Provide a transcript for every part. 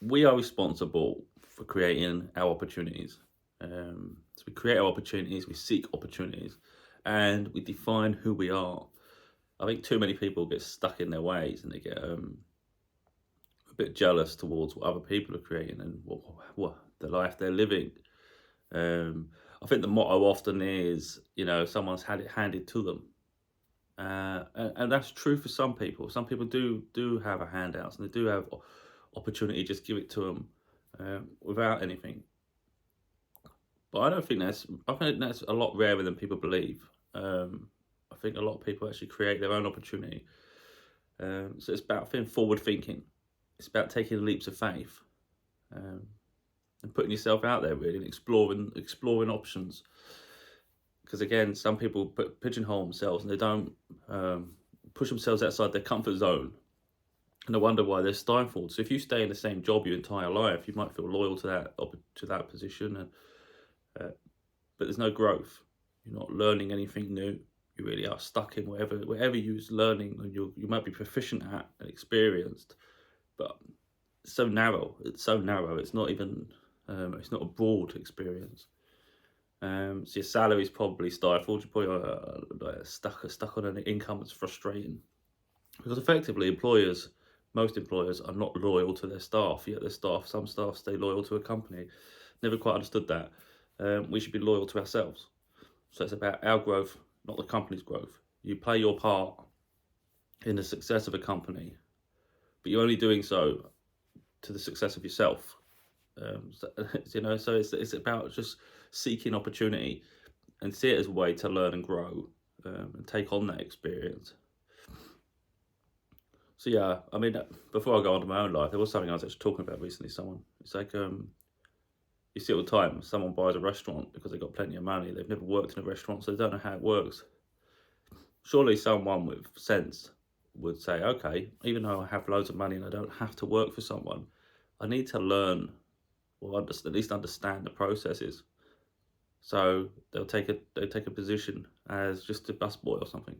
we are responsible for creating our opportunities. So we create our opportunities, we seek opportunities, and we define who we are. I think too many people get stuck in their ways and they get a bit jealous towards what other people are creating and what the life they're living. Um, I think the motto often is, someone's had it handed to them, and that's true for some people. Some people do have a handout and they do have opportunity. Just give it to them without anything. But I don't think that's. I think that's a lot rarer than people believe. I think a lot of people actually create their own opportunity. So it's about being forward thinking. It's about taking leaps of faith um, and putting yourself out there really and exploring options. Because again, some people pigeonhole themselves and they don't push themselves outside their comfort zone, and I wonder why they're stifled. So if you stay in the same job your entire life, you might feel loyal to that position, and but there's no growth. You're not learning anything new. You really are stuck in wherever you're learning, and you might be proficient at and experienced, but it's so narrow. It's so narrow. It's not even. It's not a broad experience. So your salary is probably stifled. You're probably stuck on an income that's frustrating because effectively most employers are not loyal to their staff. Yet some staff stay loyal to a company. Never quite understood that. We should be loyal to ourselves. So it's about our growth, not the company's growth. You play your part in the success of a company, but you're only doing so to the success of yourself. So it's about just seeking opportunity and see it as a way to learn and grow and take on that experience. So yeah, I mean, before I go on to my own life, there was something I was actually talking about recently. It's like you see all the time, someone buys a restaurant because they've got plenty of money. They've never worked in a restaurant, so they don't know how it works. Surely someone with sense would say, okay, even though I have loads of money and I don't have to work for someone, I need to learn or at least understand the processes. So they take a position as just a busboy or something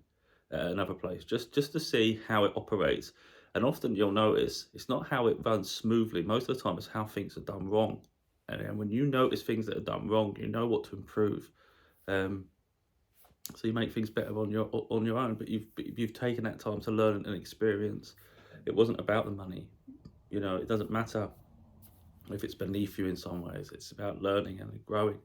at another place, just to see how it operates. And often you'll notice it's not how it runs smoothly. Most of the time, it's how things are done wrong. And when you notice things that are done wrong, you know what to improve. Um, so you make things better on your own. But you've taken that time to learn and experience. It wasn't about the money. It doesn't matter if it's beneath you in some ways. It's about learning and growing.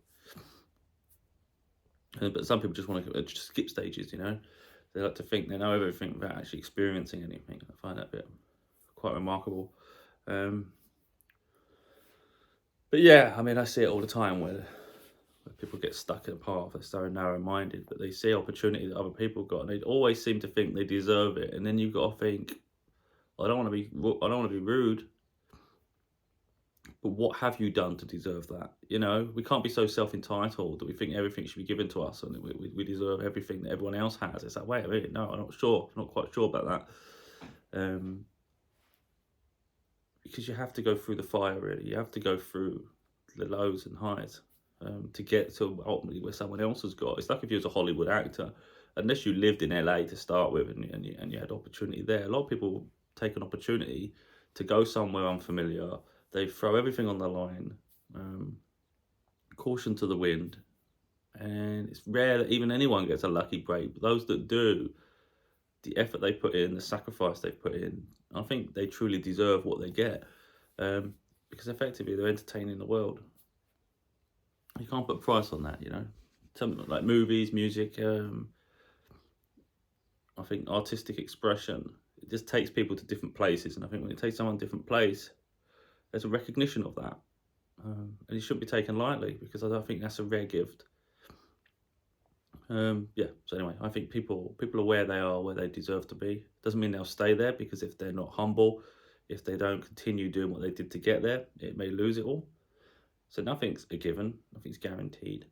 But some people just want to just skip stages. They like to think they know everything without actually experiencing anything. I find that a bit quite remarkable. But yeah, I mean, I see it all the time where people get stuck in a path. They're so narrow-minded, but they see opportunity that other people got, and they always seem to think they deserve it. And then you've got to think, I don't want to be rude, but what have you done to deserve that? We can't be so self-entitled that we think everything should be given to us and we deserve everything that everyone else has. It's like, wait a minute, no, I'm not quite sure about that. Because you have to go through the fire, really. You have to go through the lows and highs to get to ultimately where someone else has got. It's like if you was a Hollywood actor, unless you lived in LA to start with and you had opportunity there. A lot of people take an opportunity to go somewhere unfamiliar. They throw everything on the line, caution to the wind, and it's rare that even anyone gets a lucky break. But those that do, the effort they put in, the sacrifice they put in, I think they truly deserve what they get because effectively they're entertaining the world. You can't put a price on that, Something like movies, music, I think artistic expression, it just takes people to different places. And I think when it takes someone to a different place, there's a recognition of that. And it shouldn't be taken lightly because I don't think that's a rare gift. Yeah. So anyway, I think people are where they are, where they deserve to be. Doesn't mean they'll stay there because if they're not humble, if they don't continue doing what they did to get there, it may lose it all. So nothing's a given, nothing's guaranteed.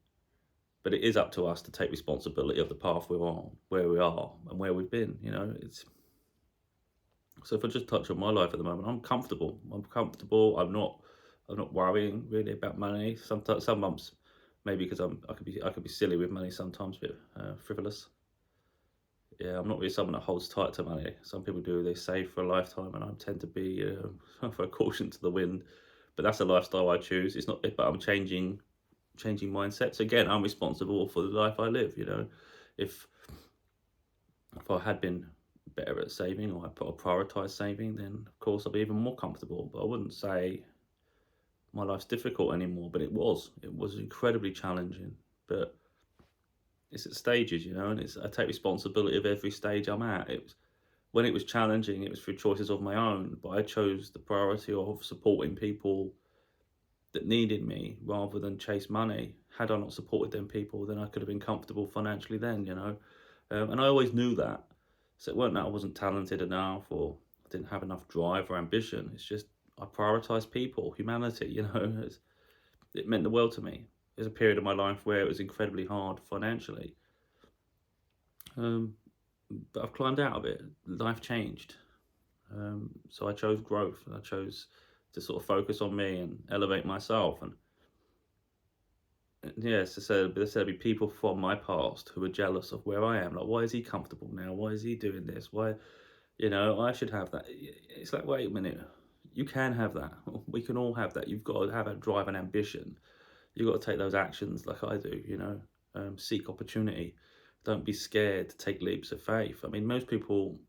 But it is up to us to take responsibility of the path we're on, where we are, and where we've been. It's so if I just touch on my life at the moment, I'm comfortable. I'm not worrying really about money. Sometimes some months maybe because I could be silly with money sometimes, a bit frivolous. Yeah, I'm not really someone that holds tight to money. Some people do, they save for a lifetime, and I tend to be for a caution to the wind. But that's a lifestyle I choose. It's not, but I'm changing mindsets. Again, I'm responsible for the life I live, you know. If if I had been better at saving, or I prioritise saving, then of course I'd be even more comfortable. But I wouldn't say my life's difficult anymore, but it was. It was incredibly challenging. But it's at stages, you know, and I take responsibility of every stage I'm at. It was when it was challenging, it was through choices of my own, but I chose the priority of supporting people that needed me rather than chase money. Had I not supported them people, then I could have been comfortable financially then, you know. And I always knew that. So it weren't that I wasn't talented enough or I didn't have enough drive or ambition. It's just I prioritised people, humanity, you know. It meant the world to me. There's a period of my life where it was incredibly hard financially. But I've climbed out of it. Life changed. So I chose growth. I chose to sort of focus on me and elevate myself. And yes, there'll be people from my past who are jealous of where I am. Like, why is he comfortable now? Why is he doing this? Why, you know, I should have that. It's like, wait a minute. You can have that. We can all have that. You've got to have a drive and ambition. You've got to take those actions like I do, you know, seek opportunity. Don't be scared to take leaps of faith. I mean, most people,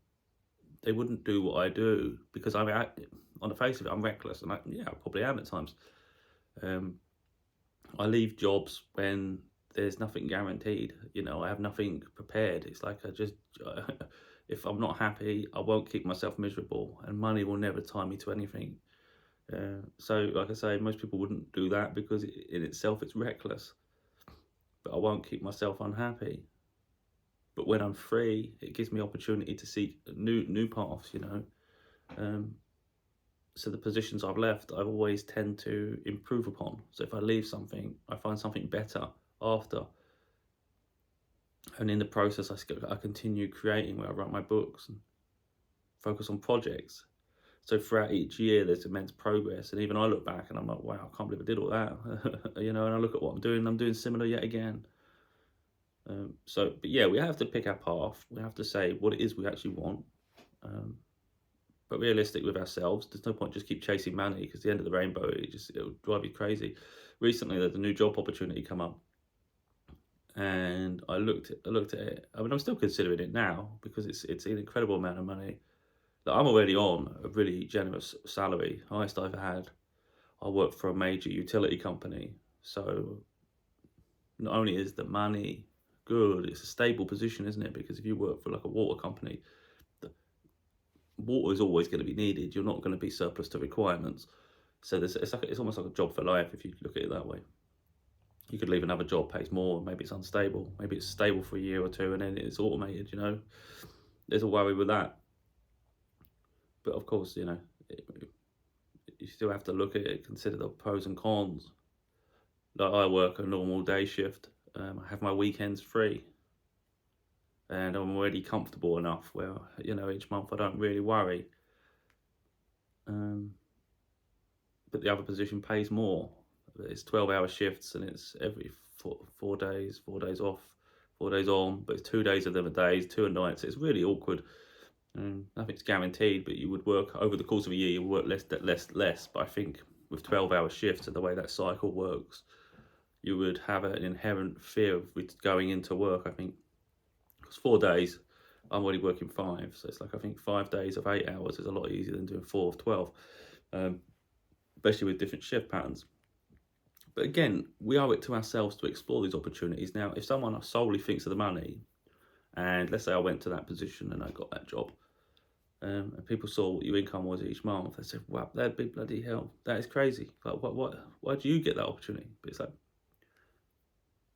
they wouldn't do what I do because on the face of it, I'm reckless. And yeah, I probably am at times. I leave jobs when there's nothing guaranteed. You know, I have nothing prepared. It's like if I'm not happy, I won't keep myself miserable, and money will never tie me to anything. So, like I say, most people wouldn't do that because in itself it's reckless. But I won't keep myself unhappy. But when I'm free, it gives me opportunity to seek new paths. You know, so the positions I've left, I've always tend to improve upon. So if I leave something, I find something better after. And in the process, I continue creating, where I write my books and focus on projects. So throughout each year, there's immense progress. And even I look back and I'm like, wow, I can't believe I did all that. You know, and I look at what I'm doing similar yet again. But yeah, we have to pick our path. We have to say what it is we actually want. But realistic with ourselves. There's no point just keep chasing money because the end of the rainbow, it'll drive you crazy. Recently, there's a new job opportunity come up, and I looked at it. I mean, I'm still considering it now because it's an incredible amount of money. That I'm already on a really generous salary, highest I've had. I work for a major utility company, so not only is the money good, it's a stable position, isn't it? Because if you work for like a water company, water is always going to be needed. You're not going to be surplus to requirements. So it's almost like a job for life if you look at it that way. You could leave another job, pays more, maybe it's unstable, maybe it's stable for a year or two and then it's automated, you know. There's a worry with that. But of course, you know, you still have to look at it, consider the pros and cons. Like I work a normal day shift, I have my weekends free. And I'm already comfortable enough where, you know, each month I don't really worry. But the other position pays more. It's 12-hour shifts and it's every 4 days, 4 days off, 4 days on, but it's 2 days of them are days, 2 are nights. It's really awkward. Nothing's guaranteed, but you would work over the course of a year, you would work less. But I think with 12-hour shifts and the way that cycle works, you would have an inherent fear of going into work, I think. Because 4 days, I'm already working 5. So it's like, I think 5 days of 8 hours is a lot easier than doing 4 of 12. Especially with different shift patterns. But again, we owe it to ourselves to explore these opportunities. Now, if someone solely thinks of the money, and let's say I went to that position and I got that job, and people saw what your income was each month, they said, wow, that'd be bloody hell. That is crazy. Like, why do you get that opportunity? But it's like,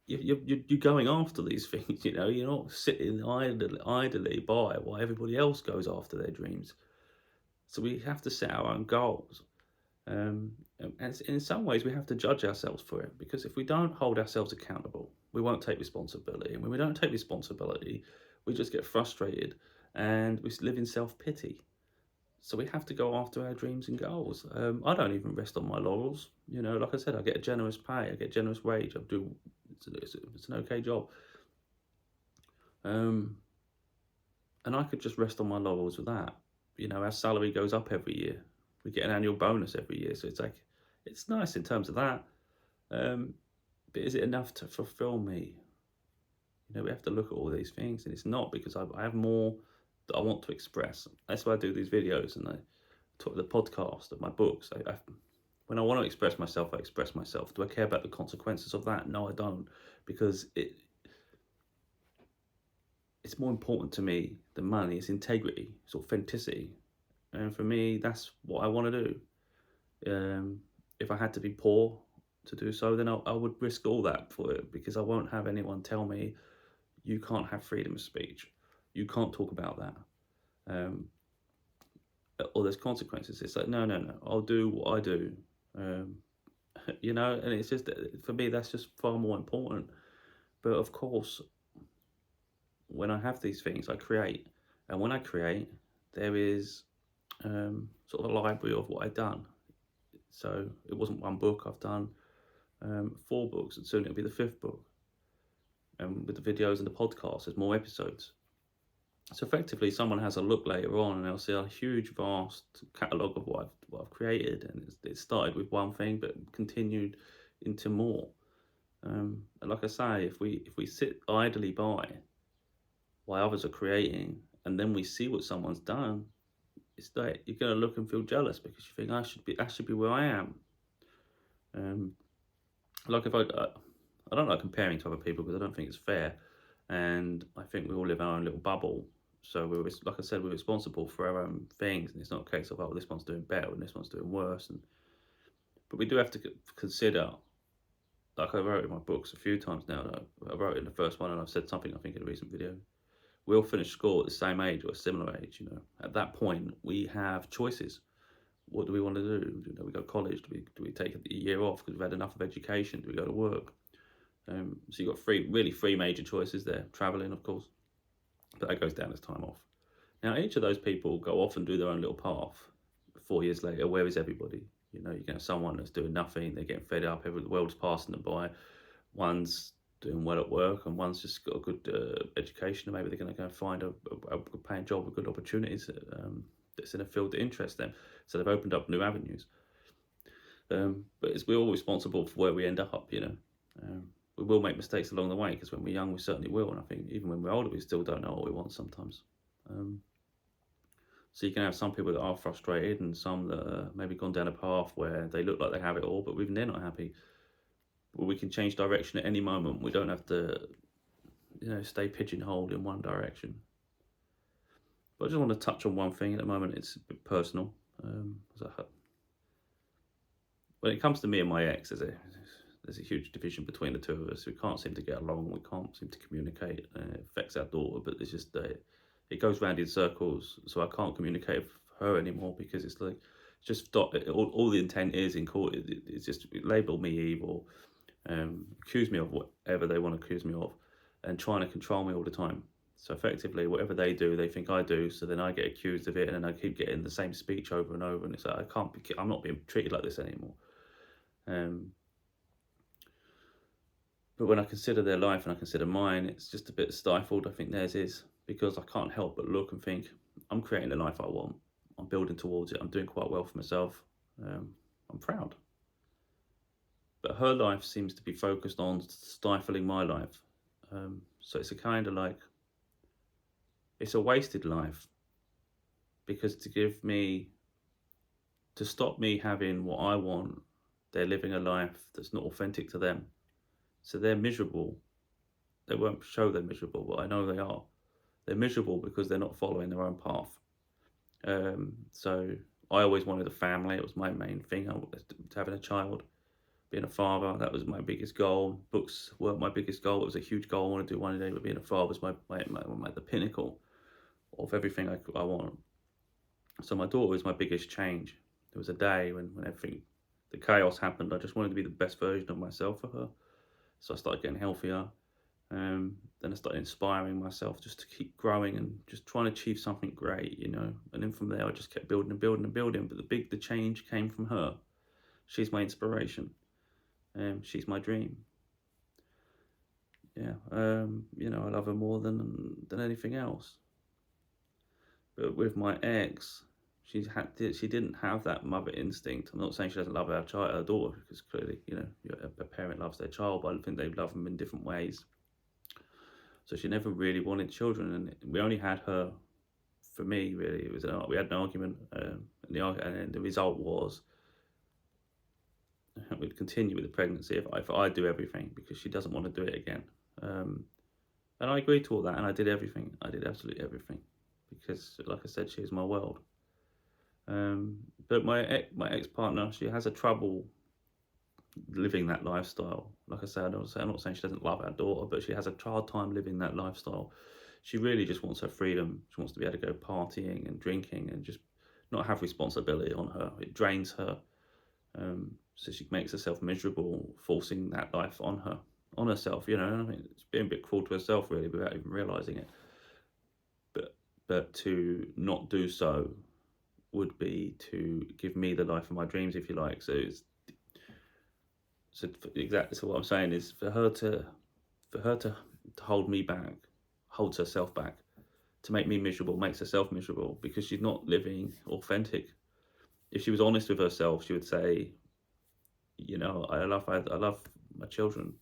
you're going after these things, you know, you're not sitting idly by while everybody else goes after their dreams. So we have to set our own goals. And in some ways, we have to judge ourselves for it, because if we don't hold ourselves accountable, we won't take responsibility. And when we don't take responsibility, we just get frustrated and we live in self-pity. So we have to go after our dreams and goals. I don't even rest on my laurels. You know, like I said, I get a generous pay, I get generous wage. It's an okay job. And I could just rest on my laurels with that. You know, our salary goes up every year. We get an annual bonus every year. So it's like, it's nice in terms of that. But is it enough to fulfill me? You know, we have to look at all these things, and it's not, because I have more that I want to express. That's why I do these videos, and I talk the podcast of my books. When I want to express myself, I express myself. Do I care about the consequences of that? No, I don't, because it's more important to me than money. It's integrity, it's authenticity, and for me, that's what I want to do. If I had to be poor to do so, then I would risk all that for it, because I won't have anyone tell me you can't have freedom of speech, you can't talk about that, or there's consequences. It's like, no, I'll do what I do, you know. And it's just, for me, that's just far more important. But of course, when I have these things, I create, and when I create, there is sort of a library of what I've done. So it wasn't one book. I've done 4 books, and soon it'll be the 5th book. And with the videos and the podcast, there's more episodes. So effectively, someone has a look later on, and they'll see a huge, vast catalogue of what I've created, and it started with one thing, but continued into more. And like I say, if we sit idly by while others are creating, and then we see what someone's done, it's like you're going to look and feel jealous, because you think, I should be where I am. Like, if I don't like comparing to other people, because I don't think it's fair, and I think we all live in our own little bubble. So like I said, we're responsible for our own things, and it's not a case of, oh, this one's doing better and this one's doing worse. But we do have to consider, like I wrote in my books a few times now. I wrote in the first one, and I've said something, I think, in a recent video. We all finish school at the same age or a similar age. You know, at that point, we have choices. What do we want to do? We go to college? Do we take a year off because we've had enough of education? Do we go to work? So you've got three major choices there. Travelling, of course, but that goes down as time off. Now, each of those people go off and do their own little path. 4 years later, where is everybody? You know, you can have someone that's doing nothing, they're getting fed up, the world's passing them by. One's doing well at work, and one's just got a good education, and maybe they're going to go find a good paying job with good opportunities that's in a field that interests them. So they've opened up new avenues. But we're all responsible for where we end up, you know. We will make mistakes along the way, because when we're young, we certainly will. And I think even when we're older, we still don't know what we want sometimes. So you can have some people that are frustrated, and some that are maybe gone down a path where they look like they have it all, but even they're not happy. But we can change direction at any moment. We don't have to, you know, stay pigeonholed in one direction. But I just want to touch on one thing at the moment. It's a bit personal. When it comes to me and my ex, there's a huge division between the two of us. We can't seem to get along. We can't seem to communicate. It affects our daughter, but it's just it goes round in circles. So I can't communicate with her anymore, because it's like, just all the intent is in court. It's just label me evil, accuse me of whatever they want to accuse me of, and trying to control me all the time. So effectively, whatever they do, they think I do. So then I get accused of it, and then I keep getting the same speech over and over. And it's like, I'm not being treated like this anymore. But when I consider their life and I consider mine, it's just a bit stifled. I think theirs is, because I can't help but look and think, I'm creating the life I want. I'm building towards it. I'm doing quite well for myself. I'm proud. But her life seems to be focused on stifling my life. So it's a kind of like, it's a wasted life, because to stop me having what I want, they're living a life that's not authentic to them. So they're miserable. They won't show they're miserable, but I know they are. They're miserable because they're not following their own path. So I always wanted a family. It was my main thing. Having a child, being a father, that was my biggest goal. Books weren't my biggest goal. It was a huge goal I wanted to do one day, but being a father was the pinnacle of everything I want. So my daughter was my biggest change. There was a day when everything, the chaos happened. I just wanted to be the best version of myself for her. So I started getting healthier. Then I started inspiring myself just to keep growing and just trying to achieve something great, you know. And then from there, I just kept building and building and building. But the change came from her. She's my inspiration. She's my dream. Yeah. You know, I love her more than anything else. But with my ex, she didn't have that mother instinct. I'm not saying she doesn't love her daughter, because clearly, a parent loves their child, but I think they love them in different ways. So she never really wanted children, and we only had her. For me, really, we had an argument, and the result was we'd continue with the pregnancy if I do everything, because she doesn't want to do it again. And I agreed to all that, and I did everything. I did absolutely everything, because, like I said, she is my world. But my ex partner, she has a trouble living that lifestyle. Like I said, I'm not saying she doesn't love our daughter, but she has a hard time living that lifestyle. She really just wants her freedom. She wants to be able to go partying and drinking and just not have responsibility on her. It drains her. So she makes herself miserable, forcing that life on herself. I mean, it's being a bit cruel to herself, really, without even realizing it. But to not do so would be to give me the life of my dreams, if you like. So what I'm saying is for her to hold me back, holds herself back, to make me miserable, makes herself miserable, because she's not living authentic. If she was honest with herself, she would say, I love my children,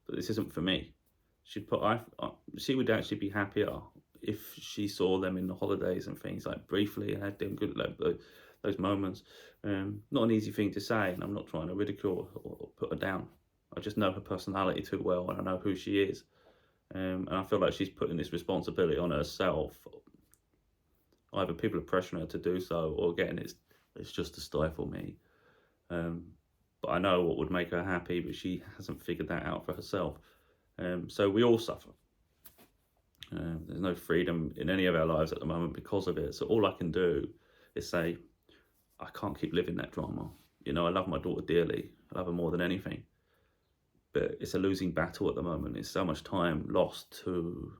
but this isn't for me. She would actually be happier if she saw them in the holidays and things, like briefly, and had them good, like those moments. Not an easy thing to say, and I'm not trying to ridicule or put her down. I just know her personality too well, and I know who she is. And I feel like she's putting this responsibility on herself. Either people are pressuring her to do so, or again, it's just to stifle me. But I know what would make her happy, but she hasn't figured that out for herself. So we all suffer. There's no freedom in any of our lives at the moment because of it. So all I can do is say, I can't keep living that drama. I love my daughter dearly. I love her more than anything. But it's a losing battle at the moment. It's so much time lost to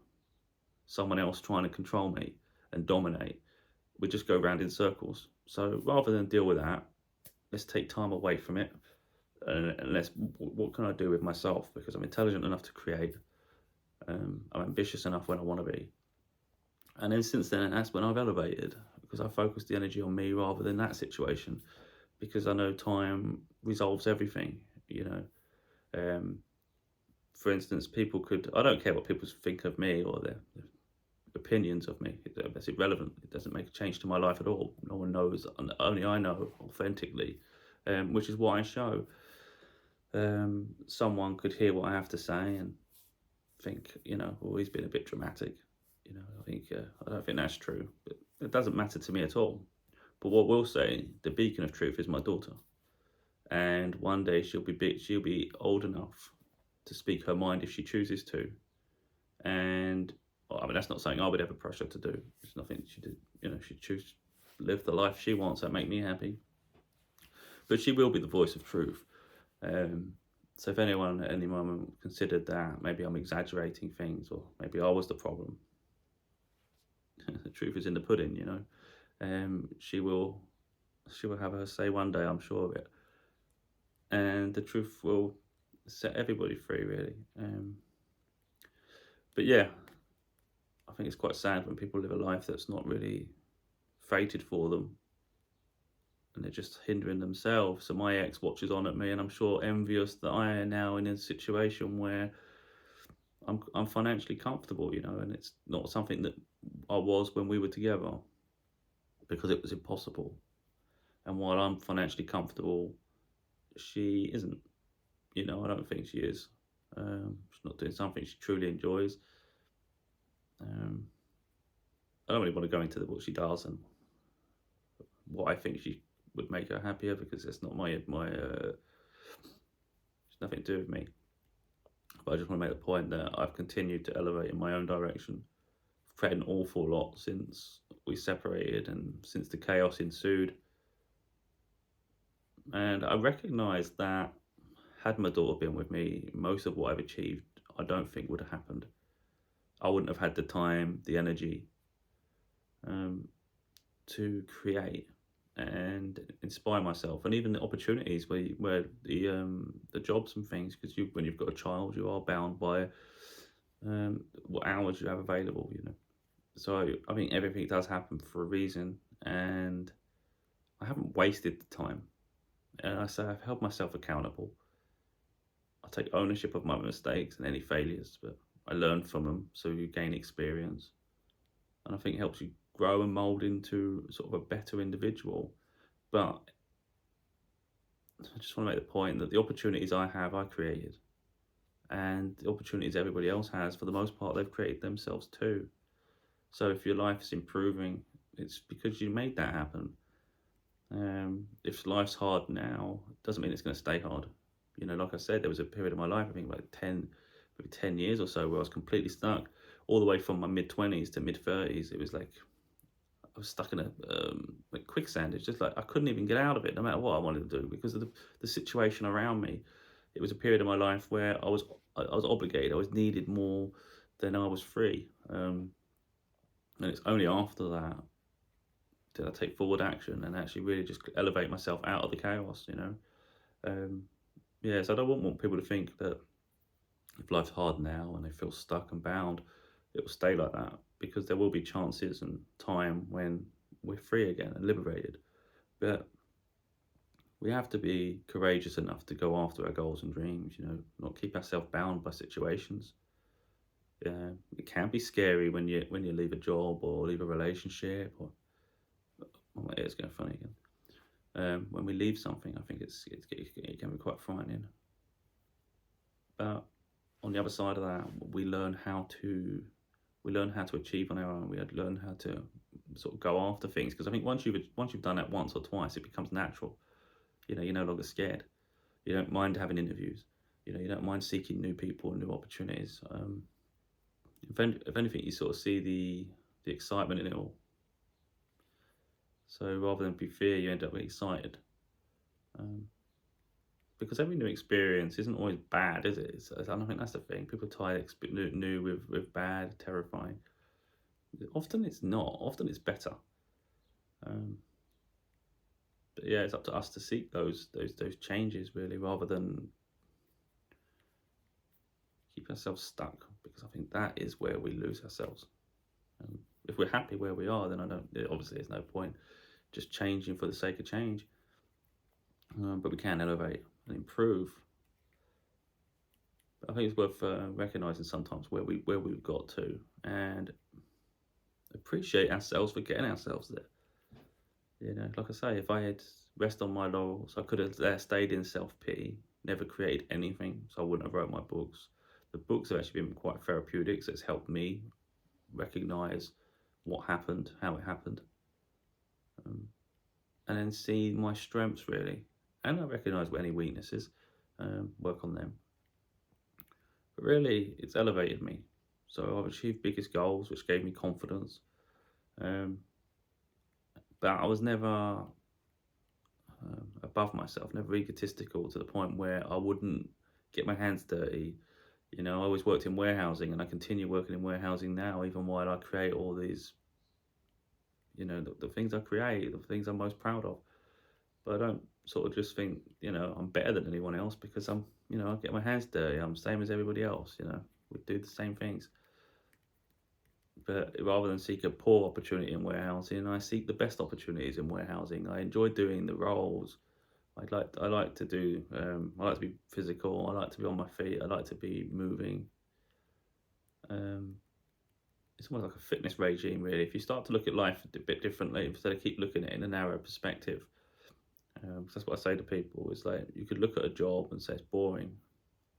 someone else trying to control me and dominate. We just go round in circles. So rather than deal with that, let's take time away from it. And what can I do with myself? Because I'm intelligent enough to create. I'm ambitious enough when I want to be. And then since then, that's when I've elevated, because I focused the energy on me rather than that situation, because I know time resolves everything. For instance, I don't care what people think of me or their opinions of me. That's irrelevant. It doesn't make a change to my life at all. No one knows, only I know authentically, which is what I show. Someone could hear what I have to say and think, he's been a bit dramatic. I don't think that's true, but it doesn't matter to me at all. But what we'll say, the beacon of truth is my daughter, and one day she'll be old enough to speak her mind if she chooses to. And that's not something I would ever pressure her to do. It's nothing she did. She choose to live the life she wants. That make me happy. But she will be the voice of truth. So if anyone at any moment considered that maybe I'm exaggerating things, or maybe I was the problem, the truth is in the pudding. She will have her say one day, I'm sure of it, and the truth will set everybody free, really. But yeah, I think it's quite sad when people live a life that's not really fated for them, and they're just hindering themselves. So my ex watches on at me, and I'm sure envious that I am now in a situation where I'm financially comfortable, and it's not something that I was when we were together, because it was impossible. And while I'm financially comfortable, she isn't. I don't think she is. She's not doing something she truly enjoys. I don't really want to go into what she does and what I think she would make her happier, because it's not it's nothing to do with me. But I just want to make the point that I've continued to elevate in my own direction. I've created an awful lot since we separated and since the chaos ensued. And I recognise that had my daughter been with me, most of what I've achieved, I don't think would have happened. I wouldn't have had the time, the energy to create and inspire myself, and even the opportunities where the jobs and things, because when you've got a child, you are bound by what hours you have available. So I think everything does happen for a reason, and I haven't wasted the time. And I say I've held myself accountable. I take ownership of my mistakes and any failures, but I learn from them, so you gain experience, and I think it helps you grow and mold into sort of a better individual. But I just want to make the point that the opportunities I have, I created, and the opportunities everybody else has, for the most part, they've created themselves too. So if your life is improving, it's because you made that happen. If life's hard now, it doesn't mean it's going to stay hard. Like I said, there was a period of my life, I think like 10, maybe 10 years or so, where I was completely stuck, all the way from my mid-20s to mid-30s. It was like I was stuck in a like quicksand. It's just like I couldn't even get out of it, no matter what I wanted to do, because of the situation around me. It was a period of my life where I was obligated. I was needed more than I was free. And it's only after that did I take forward action and actually really just elevate myself out of the chaos. Um, yeah, so I don't want people to think that if life's hard now and they feel stuck and bound, it will stay like that, because there will be chances and time when we're free again and liberated. But we have to be courageous enough to go after our goals and dreams, not keep ourselves bound by situations. It can be scary when you leave a job or leave a relationship, or oh, my ear's going funny again. When we leave something, I think it can be quite frightening. But on the other side of that, we learn how to achieve on our own. We learn how to sort of go after things, because I think once you've done that once or twice, it becomes natural. You're no longer scared. You don't mind having interviews. You don't mind seeking new people and new opportunities. If anything, you sort of see the excitement in it all. So rather than be fear, you end up being excited. Because every new experience isn't always bad, is it? I don't think that's the thing. People tie new with bad, terrifying. Often it's not. Often it's better. Um, but yeah, it's up to us to seek those changes, really, rather than keep ourselves stuck. Because I think that is where we lose ourselves. If we're happy where we are, then obviously there's no point just changing for the sake of change. But we can elevate and improve. But I think it's worth recognizing sometimes where we've got to, and appreciate ourselves for getting ourselves there. Like I say, if I had rest on my laurels, I could have stayed in self-pity, never created anything, so I wouldn't have wrote my books. The books have actually been quite therapeutic, so it's helped me recognize what happened, how it happened, and then see my strengths, really. And I recognize any weaknesses, work on them. But really, it's elevated me. So I've achieved biggest goals, which gave me confidence. But I was never above myself, never egotistical to the point where I wouldn't get my hands dirty. I always worked in warehousing, and I continue working in warehousing now, even while I create all these, the things I create, the things I'm most proud of. But I don't sort of just think, I'm better than anyone else, because I get my hands dirty. I'm the same as everybody else, we do the same things. But rather than seek a poor opportunity in warehousing, I seek the best opportunities in warehousing. I enjoy doing the roles. I like to do. I like to be physical. I like to be on my feet. I like to be moving. It's almost like a fitness regime, really. If you start to look at life a bit differently, instead of keep looking at it in a narrow perspective, that's what I say to people. It's like you could look at a job and say it's boring,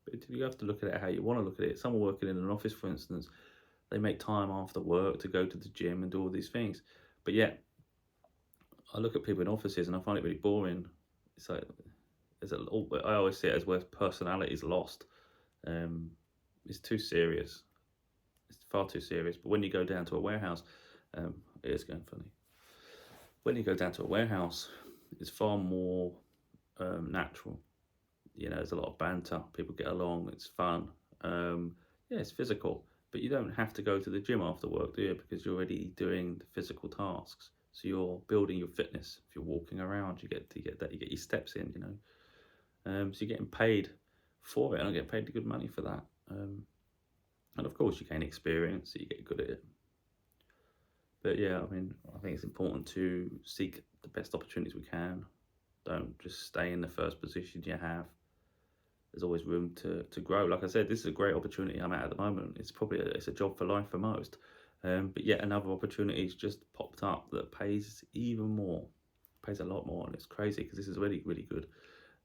but you have to look at it how you want to look at it. Someone working in an office, for instance, they make time after work to go to the gym and do all these things. But yet, I look at people in offices and I find it really boring. It's like I always see it as where personality is lost. It's too serious. It's far too serious. But when you go down to a warehouse, it is going funny. When you go down to a warehouse, it's far more natural. There's a lot of banter. People get along. It's fun. Yeah, it's physical. But you don't have to go to the gym after work, do you? Because you're already doing the physical tasks. So you're building your fitness. If you're walking around, you get your steps in. So you're getting paid for it, and I get paid good money for that. And of course, you gain experience, so you get good at it. But yeah, I mean, I think it's important to seek the best opportunities we can. Don't just stay in the first position you have. There's always room to grow. Like I said, this is a great opportunity I'm at the moment. It's probably it's a job for life for most. But yet another opportunity's just popped up that pays even more, pays a lot more, and it's crazy because this is really really good.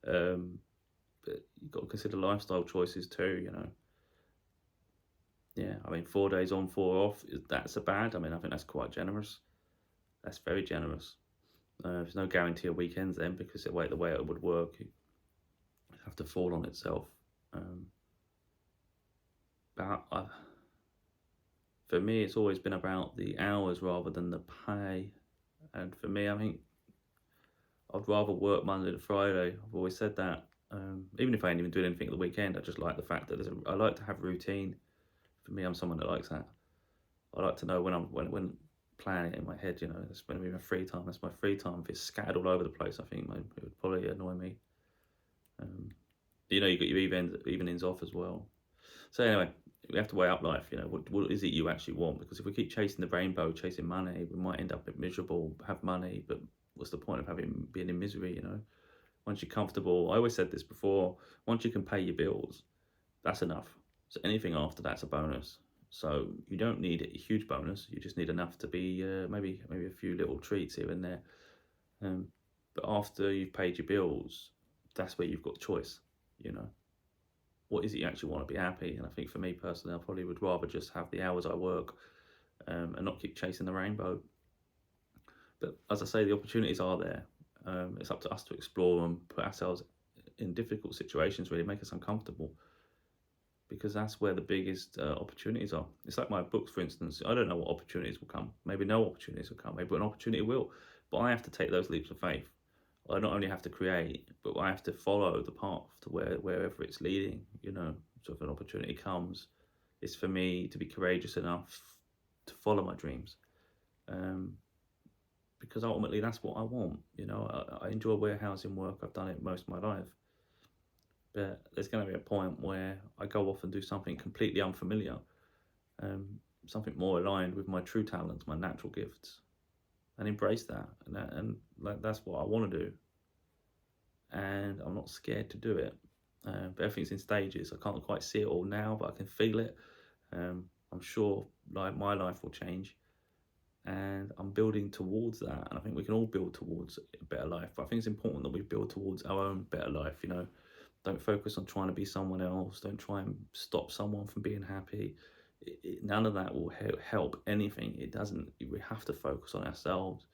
Um, but you've got to consider lifestyle choices too. You know, yeah. I mean, 4 days on, 4 off. That's a bad. I mean, I think that's quite generous. That's very generous. There's no guarantee of weekends then because the way it would work, it would have to fall on itself. Um, but for me, it's always been about the hours rather than the pay. And for me, I think I'd rather work Monday to Friday. I've always said that. Even if I ain't even doing anything at the weekend, I just like the fact that I like to have routine. For me, I'm someone that likes that. I like to know when planning it in my head. You know, that's when I'm my free time. That's my free time. If it's scattered all over the place, I think it would probably annoy me. Um, you know, you got your evenings off as well. So anyway, we have to weigh up life. You know, what is it you actually want? Because if we keep chasing the rainbow, chasing money, we might end up miserable. Have money, but what's the point of being in misery? You know, once you're comfortable, I always said this before. Once you can pay your bills, that's enough. So anything after that's a bonus. So you don't need a huge bonus. You just need enough to be maybe a few little treats here and there. Um, but after you've paid your bills, that's where you've got choice. You know, what is it you actually want to be happy? And I think for me personally, I probably would rather just have the hours I work and not keep chasing the rainbow. But as I say, the opportunities are there. It's up to us to explore them, put ourselves in difficult situations, really make us uncomfortable, because that's where the biggest opportunities are. It's like my books, for instance. I don't know what opportunities will come. Maybe no opportunities will come. Maybe an opportunity will. But I have to take those leaps of faith. I not only have to create, but I have to follow the path to wherever it's leading. You know, so if an opportunity comes, it's for me to be courageous enough to follow my dreams, um, because ultimately that's what I want. You know, I enjoy warehousing work. I've done it most of my life, but there's going to be a point where I go off and do something completely unfamiliar, um, something more aligned with my true talents, my natural gifts, and embrace that. And like that's what I want to do, and I'm not scared to do it. But everything's in stages. I can't quite see it all now, but I can feel it. I'm sure like my life will change, and I'm building towards that. And I think we can all build towards a better life. But I think it's important that we build towards our own better life. You know, don't focus on trying to be someone else. Don't try and stop someone from being happy. None of that will help anything. It doesn't. We have to focus on ourselves.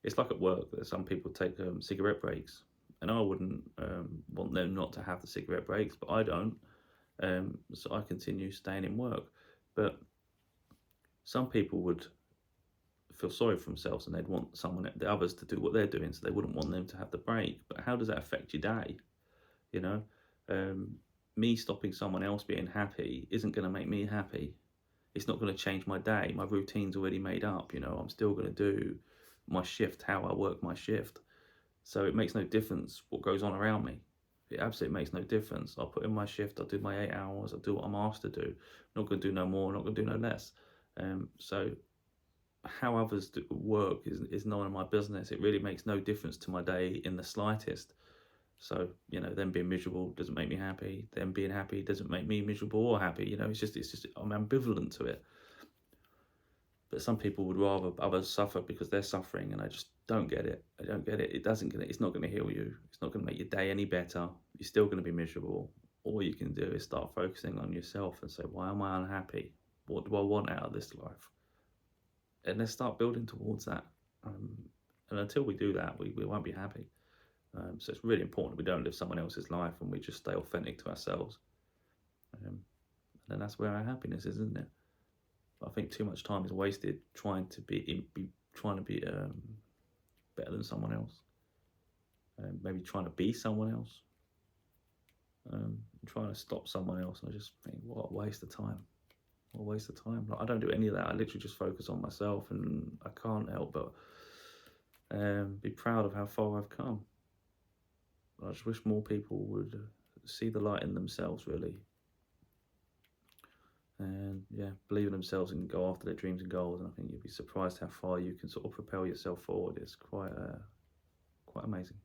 It's like at work that some people take cigarette breaks, and I wouldn't want them not to have the cigarette breaks, but I don't. So I continue staying in work. But some people would feel sorry for themselves and they'd want the others to do what they're doing, so they wouldn't want them to have the break. But how does that affect your day? You know, um, me stopping someone else being happy isn't going to make me happy. It's not going to change my day. My routine's already made up. You know, I'm still going to do my shift how I work my shift. So it makes no difference what goes on around me. It absolutely makes no difference. I'll put in my shift. I'll do my 8 hours. I'll do what I'm asked to do. I'm not going to do no more. I'm not going to do no less. So how others work is none of my business. It really makes no difference to my day in the slightest. So, you know, them being miserable doesn't make me happy. Them being happy doesn't make me miserable or happy. You know, it's just I'm ambivalent to it. But some people would rather others suffer because they're suffering, and I just don't get it. I don't get it. It's not going to heal you. It's not going to make your day any better. You're still going to be miserable. All you can do is start focusing on yourself and say, why am I unhappy? What do I want out of this life? And let's start building towards that. And until we do that, we won't be happy. So it's really important we don't live someone else's life and we just stay authentic to ourselves. And then that's where our happiness is, isn't it? I think too much time is wasted trying to be better than someone else. Maybe trying to be someone else. Trying to stop someone else. I just think, what a waste of time. What a waste of time. Like, I don't do any of that. I literally just focus on myself, and I can't help but be proud of how far I've come. I just wish more people would see the light in themselves, really, and yeah, believe in themselves and go after their dreams and goals. And I think you'd be surprised how far you can sort of propel yourself forward. It's quite amazing.